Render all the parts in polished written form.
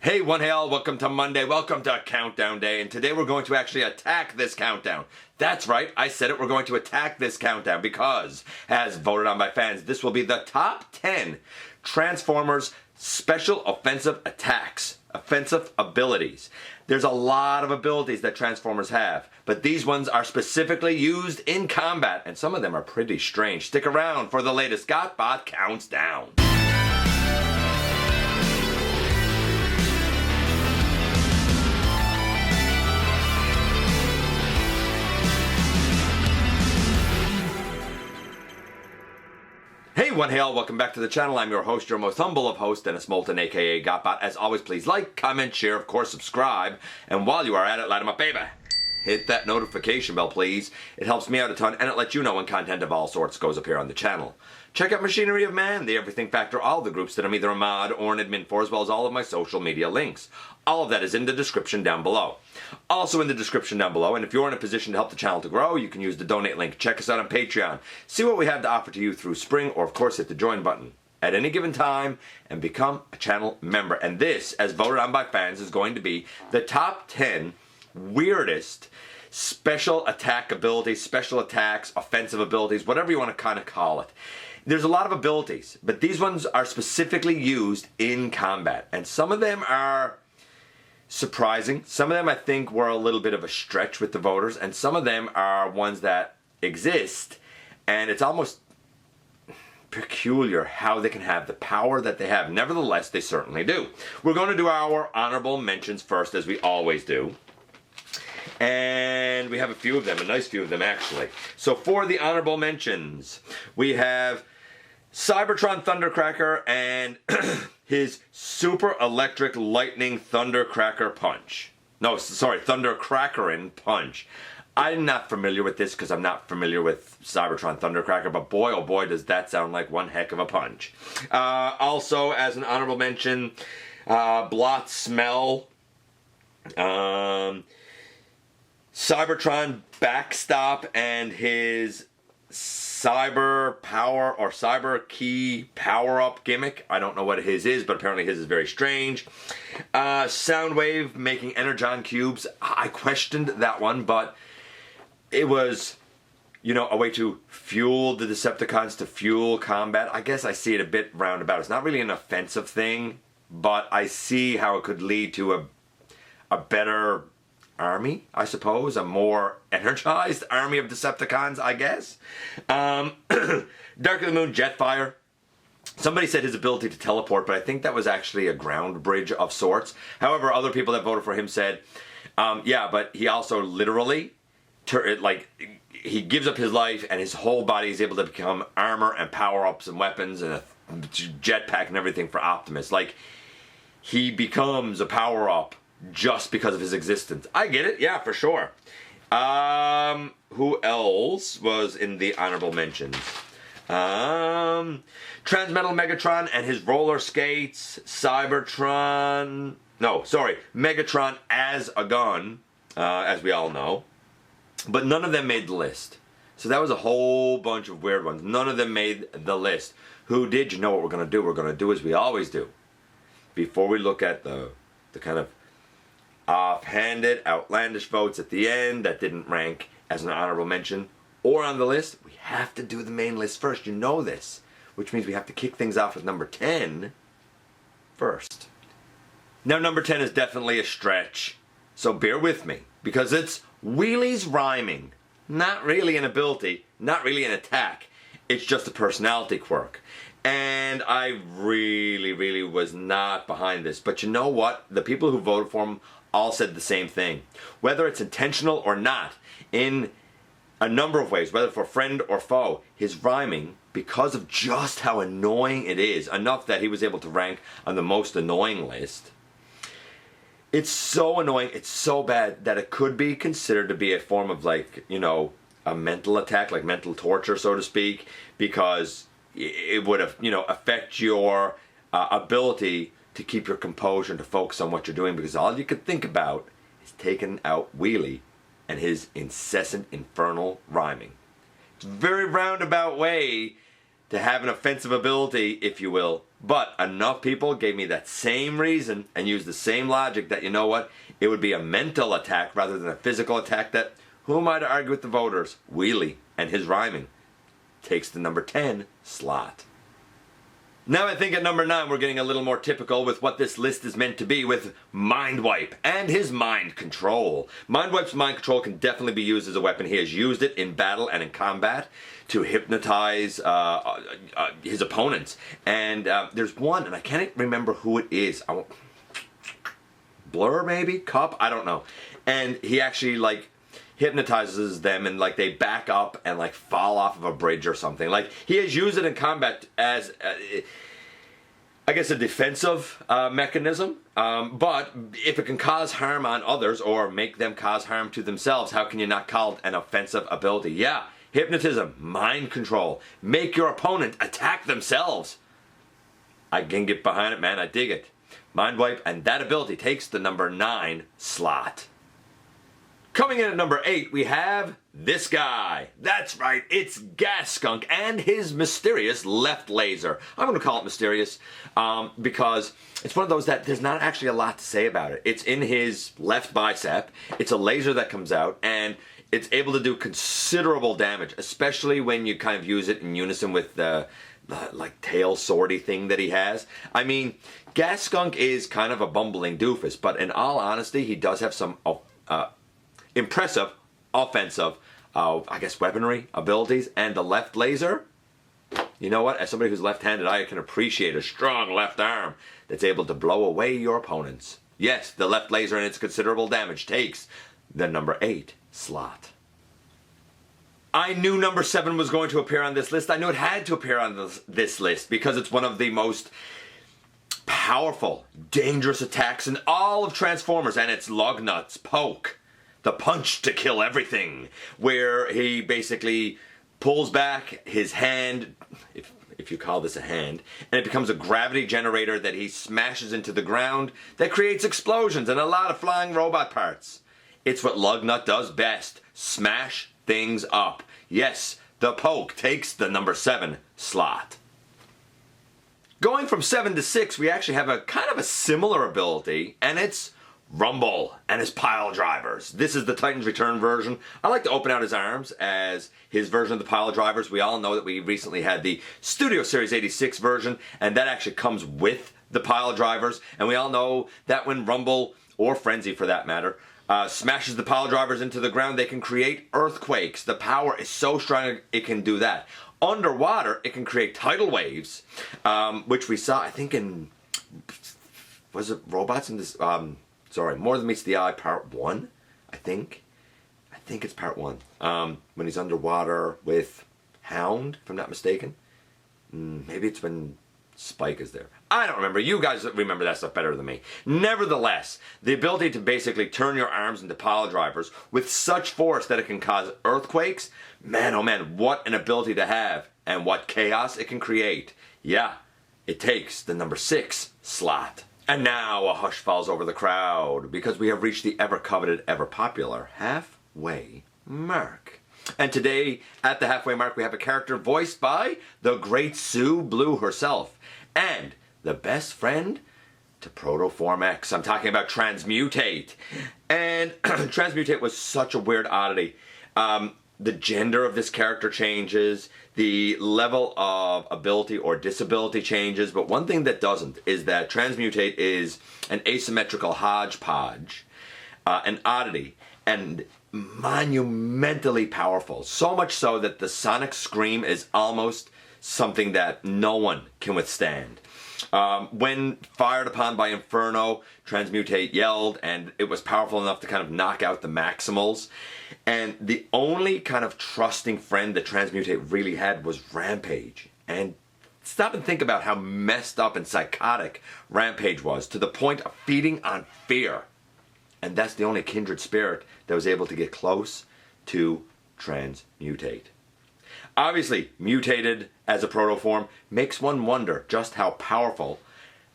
Hey, one hail, welcome to Monday, welcome to Countdown Day, and today we're going to actually attack this countdown. That's right, I said it, we're going to attack this countdown because, as voted on by fans, this will be the top 10 Transformers special offensive attacks, offensive abilities. There's a lot of abilities that Transformers have, but these ones are specifically used in combat, and some of them are pretty strange. Stick around for the latest GotBot Counts Down. Hey, one hail, welcome back to the channel. I'm your host, your most humble of hosts, Dennis Moulton, aka GotBot. As always, please like, comment, share, of course, subscribe. And while you are at it, light 'em up, baby. Hit that notification bell, please. It helps me out a ton, and it lets you know when content of all sorts goes up here on the channel. Check out Machinery of Man, the Everything Factor, all the groups that I'm either a mod or an admin for, as well as all of my social media links. All of that is in the description down below. Also in the description down below, and if you're in a position to help the channel to grow, you can use the donate link. Check us out on Patreon. See what we have to offer to you through Spring, or of course hit the join button at any given time and become a channel member. And this, as voted on by fans, is going to be the top 10 weirdest special attack abilities, special attacks, offensive abilities, whatever you want to kind of call it. There's a lot of abilities, but these ones are specifically used in combat, and some of them are surprising. Some of them I think were a little bit of a stretch with the voters, and some of them are ones that exist, and it's almost peculiar how they can have the power that they have. Nevertheless, they certainly do. We're going to do our honorable mentions first, as we always do. And we have a few of them, a nice few of them actually. So for the honorable mentions, we have Cybertron Thundercracker and his Super Electric Lightning Thundercracker Punch. No, sorry, Thundercrackerin' Punch. I'm not familiar with this because I'm not familiar with Cybertron Thundercracker, but boy, oh boy, does that sound like one heck of a punch. Also, as an honorable mention, Blot Smell. Cybertron Backstop and his Cyber Power or Cyber Key Power-Up gimmick. I don't know what his is, but apparently his is very strange. Soundwave making Energon Cubes. I questioned that one, but it was, you know, a way to fuel the Decepticons, to fuel combat. I guess I see it a bit roundabout. It's not really an offensive thing, but I see how it could lead to a better army, I suppose, a more energized army of Decepticons, I guess. Dark of the Moon Jetfire. Somebody said his ability to teleport, but I think that was actually a ground bridge of sorts. However, other people that voted for him said, yeah, but he also literally, he gives up his life and his whole body is able to become armor and power-ups and weapons and a jetpack and everything for Optimus. Like, he becomes a power-up just because of his existence. I get it, yeah, for sure. Who else was in the honorable mentions? Transmetal Megatron and his roller skates. Megatron as a gun, as we all know. But none of them made the list. So that was a whole bunch of weird ones. None of them made the list. Who did? You know what we're going to do? We're going to do as we always do. Before we look at the kind of offhanded, outlandish votes at the end that didn't rank as an honorable mention or on the list, we have to do the main list first. You know this, which means we have to kick things off with number 10 first. Now, number 10 is definitely a stretch, so bear with me, because it's Wheelies Rhyming. Not really an ability, not really an attack. It's just a personality quirk. And I really was not behind this. But you know what? The people who voted for him all said the same thing. Whether it's intentional or not, in a number of ways, whether for friend or foe, his rhyming, because of just how annoying it is, enough that he was able to rank on the most annoying list. It's so annoying, it's so bad that it could be considered to be a form of, like, you know, a mental attack, like mental torture, so to speak, because it would have, you know, affect your ability to keep your composure and to focus on what you're doing, because all you could think about is taking out Wheelie and his incessant infernal rhyming. It's a very roundabout way to have an offensive ability, if you will. But enough people gave me that same reason and used the same logic that, you know what, it would be a mental attack rather than a physical attack that, who am I to argue with the voters? Wheelie and his rhyming takes the number 10 slot. Now I think at number 9 we're getting a little more typical with what this list is meant to be with Mindwipe and his mind control. Mindwipe's mind control can definitely be used as a weapon. He has used it in battle and in combat to hypnotize his opponents. And there's one, and I can't remember who it is. Blur maybe? Cup? I don't know. And he actually like hypnotizes them and like they back up and like fall off of a bridge or something. Like he has used it in combat as I guess a defensive mechanism, but if it can cause harm on others or make them cause harm to themselves, how can you not call it an offensive ability? Yeah, hypnotism, mind control, make your opponent attack themselves. I can get behind it, man. I dig it. Mindwipe, and that ability takes the number 9 slot. Coming in at number 8, we have this guy. That's right, it's Gas Skunk and his mysterious left laser. I'm going to call it mysterious because it's one of those that there's not actually a lot to say about it. It's in his left bicep. It's a laser that comes out and it's able to do considerable damage, especially when you kind of use it in unison with the like tail swordy thing that he has. I mean, Gas Skunk is kind of a bumbling doofus, but in all honesty, he does have some impressive offensive, I guess, weaponry abilities, and the left laser. You know what? As somebody who's left-handed, I can appreciate a strong left arm that's able to blow away your opponents. Yes, the left laser and its considerable damage takes the number 8 slot. I knew number 7 was going to appear on this list. I knew it had to appear on this list because it's one of the most powerful, dangerous attacks in all of Transformers, and it's Lugnut's Poke. The punch to kill everything, where he basically pulls back his hand, if you call this a hand, and it becomes a gravity generator that he smashes into the ground that creates explosions and a lot of flying robot parts. It's what Lugnut does best, smash things up. Yes, the Poke takes the number 7 slot. Going from 7 to 6, we actually have a kind of a similar ability, and it's Rumble and his pile drivers. This is the Titan's Return version. I like to open out his arms as his version of the pile drivers. We all know that we recently had the Studio Series 86 version, and that actually comes with the pile drivers. And we all know that when Rumble, or Frenzy for that matter, smashes the pile drivers into the ground, they can create earthquakes. The power is so strong it can do that. Underwater, it can create tidal waves, which we saw, I think in, was it Robots in this, sorry, More Than Meets the Eye, Part 1, I think. I think it's Part 1. When he's underwater with Hound, if I'm not mistaken. Maybe it's when Spike is there. I don't remember. You guys remember that stuff better than me. Nevertheless, the ability to basically turn your arms into pile drivers with such force that it can cause earthquakes, man, oh man, what an ability to have, and what chaos it can create. Yeah, it takes the number 6 slot. And now a hush falls over the crowd because we have reached the ever-coveted, ever-popular halfway mark. And today, at the halfway mark, we have a character voiced by the great Sue Blue herself and the best friend to Protoform X. I'm talking about Transmutate. And Transmutate was such a weird oddity. The gender of this character changes, the level of ability or disability changes, but one thing that doesn't is that Transmutate is an asymmetrical hodgepodge, an oddity, and monumentally powerful. So much so that the sonic scream is almost something that no one can withstand. When fired upon by Inferno, Transmutate yelled, and it was powerful enough to kind of knock out the Maximals. And the only kind of trusting friend that Transmutate really had was Rampage. And stop and think about how messed up and psychotic Rampage was, to the point of feeding on fear. And that's the only kindred spirit that was able to get close to Transmutate. Obviously, mutated as a protoform makes one wonder just how powerful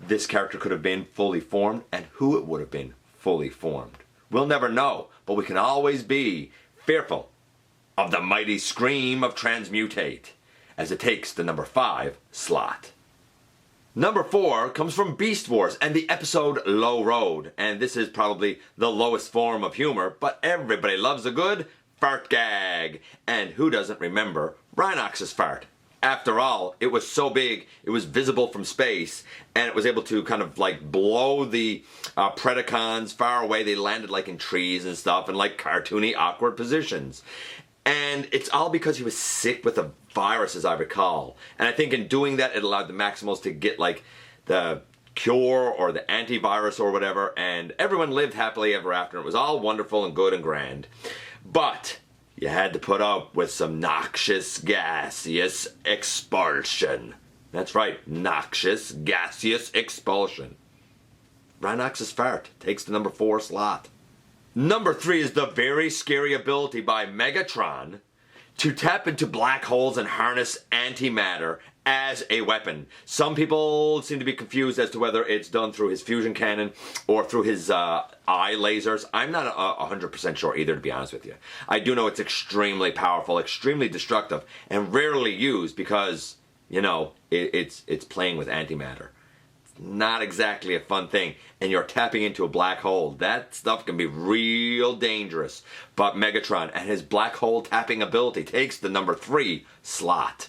this character could have been fully formed and who it would have been fully formed. We'll never know, but we can always be fearful of the mighty scream of Transmutate. as it takes the number 5 slot. Number 4 comes from Beast Wars and the episode Low Road, and this is probably the lowest form of humor, but everybody loves a good fart gag. And who doesn't remember Rhox's fart? After all, it was so big, it was visible from space, and it was able to kind of like blow the Predacons far away. They landed like in trees and stuff in like cartoony, awkward positions. And it's all because he was sick with a virus, as I recall. And I think in doing that, it allowed the Maximals to get like the cure or the antivirus or whatever, and everyone lived happily ever after. It was all wonderful and good and grand. But you had to put up with some noxious gaseous expulsion. That's right, noxious gaseous expulsion. Rhox's fart takes the number 4 slot. Number 3 is the very scary ability by Megatron to tap into black holes and harness antimatter as a weapon. Some people seem to be confused as to whether it's done through his fusion cannon or through his eye lasers. I'm not 100% sure either, to be honest with you. I do know it's extremely powerful, extremely destructive, and rarely used because, you know, it's playing with antimatter. Not exactly a fun thing, and you're tapping into a black hole. That stuff can be real dangerous. But Megatron and his black hole tapping ability takes the number 3 slot.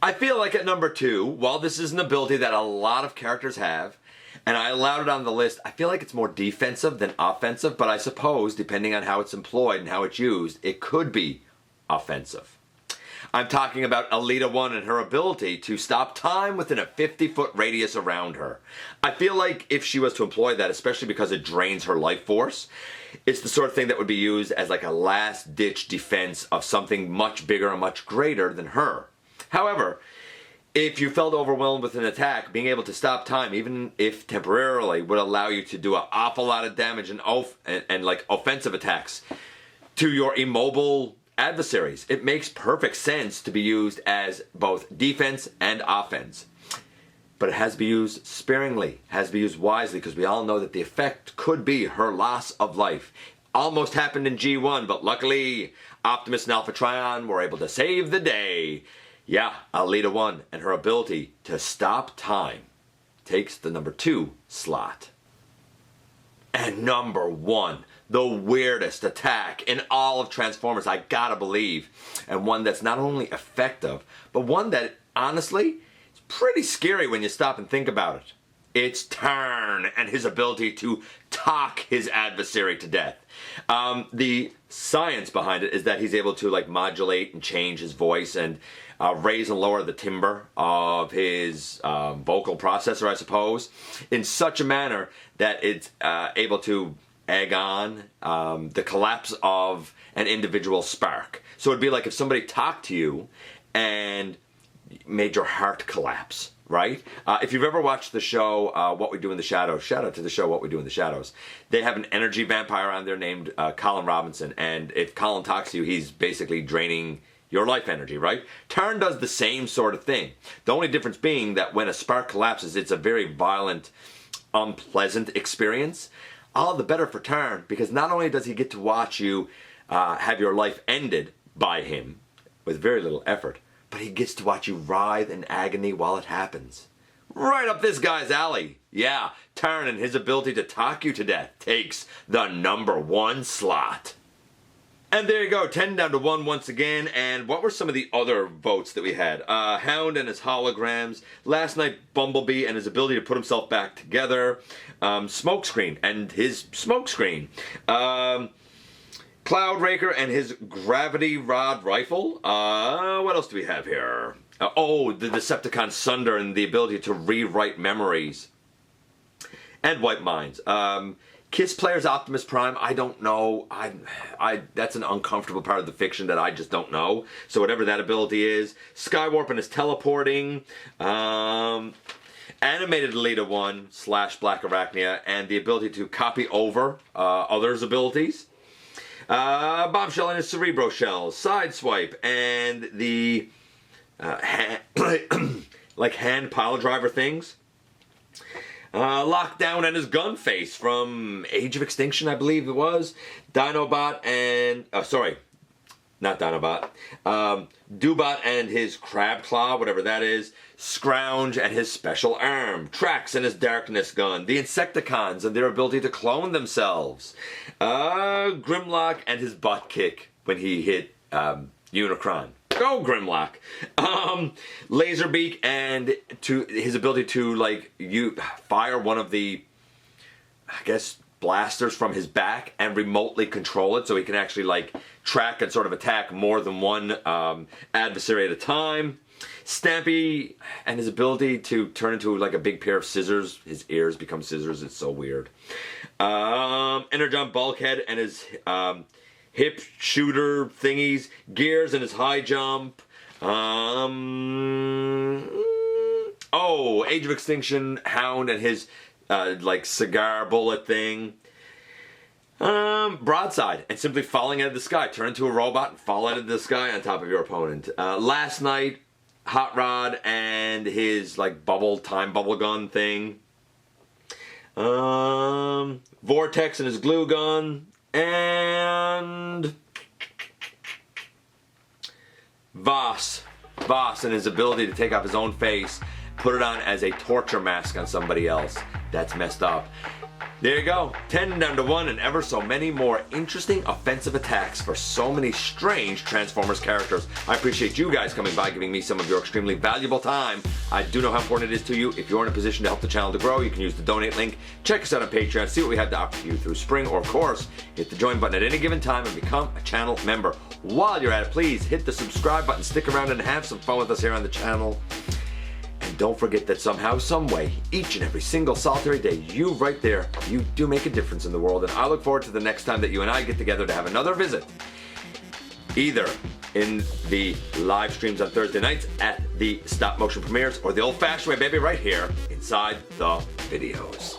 I feel like at number 2, while this is an ability that a lot of characters have, and I allowed it on the list, I feel like it's more defensive than offensive, but I suppose, depending on how it's employed and how it's used, it could be offensive. I'm talking about Alita 1 and her ability to stop time within a 50-foot radius around her. I feel like if she was to employ that, especially because it drains her life force, it's the sort of thing that would be used as like a last-ditch defense of something much bigger and much greater than her. However, if you felt overwhelmed with an attack, being able to stop time, even if temporarily, would allow you to do an awful lot of damage and like offensive attacks to your immobile adversaries. It makes perfect sense to be used as both defense and offense. But it has to be used sparingly, has to be used wisely, because we all know that the effect could be her loss of life. Almost happened in G1, but luckily Optimus and Alpha Trion were able to save the day. Yeah, Alita 1 and her ability to stop time takes the number 2 slot. And number 1, the weirdest attack in all of Transformers, I gotta believe. And one that's not only effective, but one that, honestly, is pretty scary when you stop and think about it. It's Tarn and his ability to talk his adversary to death. The science behind it is that he's able to like modulate and change his voice and raise and lower the timbre of his vocal processor, I suppose, in such a manner that it's able to egg on the collapse of an individual spark. So it'd be like if somebody talked to you and made your heart collapse, right? If you've ever watched the show What We Do in the Shadows, shout out to the show What We Do in the Shadows, they have an energy vampire on there named Colin Robinson, and if Colin talks to you, he's basically draining your life energy, right? Tarn does the same sort of thing. The only difference being that when a spark collapses, it's a very violent, unpleasant experience. All the better for Tarn, because not only does he get to watch you have your life ended by him with very little effort, but he gets to watch you writhe in agony while it happens. Right up this guy's alley. Yeah, Tarn and his ability to talk you to death takes the number 1 slot. And there you go, 10 down to 1 once again. And what were some of the other votes that we had? Hound and his holograms. Last night, Bumblebee and his ability to put himself back together. Smokescreen and his smokescreen. Cloudraker and his gravity rod rifle. What else do we have here? The Decepticon Sunder and the ability to rewrite memories. And wipe minds. Kiss Player's Optimus Prime, I don't know. That's an uncomfortable part of the fiction that I just don't know. So whatever that ability is. Skywarp and his teleporting. Animated Alita 1 / Black Arachnia and the ability to copy over others' abilities. Bombshell and his Cerebro Shell. Sideswipe and the hand pile driver things. Lockdown and his gun face from Age of Extinction, I believe it was. Dinobot and not Dinobot. Doobot and his crab claw, whatever that is. Scrounge and his special arm. Trax and his darkness gun. The Insecticons and their ability to clone themselves. Grimlock and his butt kick when he hit Unicron. Go Grimlock. Laserbeak and his ability to like fire one of the, I guess, blasters from his back and remotely control it so he can actually like track and sort of attack more than one adversary at a time. Stampy and his ability to turn into like a big pair of scissors. His ears become scissors. It's so weird. Energon Bulkhead and his hip shooter thingies. Gears and his high jump. Age of Extinction Hound and his like cigar bullet thing. Broadside and simply falling out of the sky. Turn into a robot and fall out of the sky on top of your opponent. Last Night, Hot Rod and his like time bubble gun thing. Vortex and his glue gun. And Voss and his ability to take off his own face, put it on as a torture mask on somebody else. That's messed up. There you go. 10 down to 1 and ever so many more interesting offensive attacks for so many strange Transformers characters. I appreciate you guys coming by, giving me some of your extremely valuable time. I do know how important it is to you. If you're in a position to help the channel to grow, you can use the donate link. Check us out on Patreon, see what we have to offer you through spring, or of course, hit the join button at any given time and become a channel member. While you're at it, please hit the subscribe button, stick around and have some fun with us here on the channel. And don't forget that somehow, some way, each and every single solitary day, you right there, you do make a difference in the world. And I look forward to the next time that you and I get together to have another visit. Either in the live streams on Thursday nights at the stop motion premieres or the old fashioned way, baby, right here inside the videos.